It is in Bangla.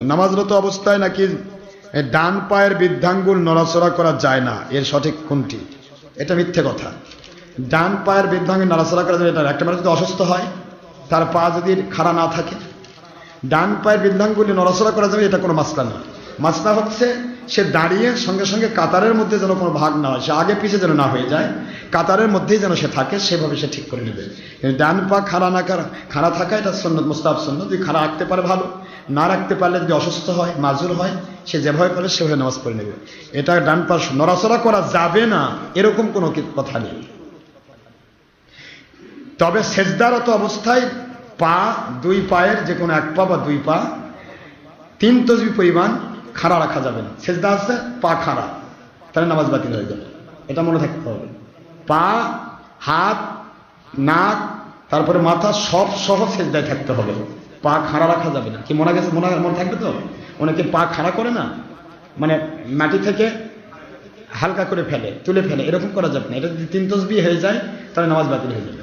নামাজরত অবস্থায় নাকি ডান পায়ের বৃদ্ধাঙ্গুল নড়াচড়া করা যায় না, এর সঠিক কোনটি? এটা মিথ্যে কথা। ডান পায়ের বৃদ্ধাঙ্গুল নড়াচড়া করা যায়, এটা একটা মানুষ যদি অসুস্থ হয়, তার পা যদি খাড়া না থাকে, ডান পায়ের বৃদ্ধাঙ্গুলি নড়াচড়া করা যাবে, এটা কোনো মাসলা না। মাসলা হচ্ছে সে দাঁড়িয়ে সঙ্গে সঙ্গে কাতারের মধ্যে যেন কোনো ভাগ না হয়, সে আগে পিছিয়ে যেন না হয়ে যায়, কাতারের মধ্যেই যেন সে থাকে, সেভাবে সে ঠিক করে নেবে। ডান পা খাড়া না খাড়া থাকা এটা সুন্নত, মুস্তাহাব সুন্নত। যদি খাড়া রাখতে পারে ভালো, না রাখতে পারলে যদি অসুস্থ হয়, মাজুর হয়, সে যেভাবে পারে সেভাবে নামাজ পড়ে নেবে। এটা ডান পা নড়াচড়া করা যাবে না এরকম কোনো কথা নেই। তবে সেজদারত অবস্থায় পা, দুই পায়ের যে কোনো এক পা বা দুই পা 3 তসবিহ পরিমাণ খাড়া রাখা যাবে না। সেজদা আছে, পা খাড়া, তাহলে নামাজ বাতিল হয়ে যাবে, এটা মনে থাকতে হবে। পা, হাত, নাক, তারপরে মাথা সব সহ সেজদায় থাকতে হবে, পা খাড়া রাখা যাবে না। কি মনে গেছে? মনে থাকবে তো? অনেকে পা খাড়া করে না, মানে মাটি থেকে হালকা করে ফেলে, তুলে ফেলে, এরকম করা যাবে না। এটা যদি 3 তসবিহ হয়ে যায় তাহলে নামাজ বাতিল হয়ে যাবে।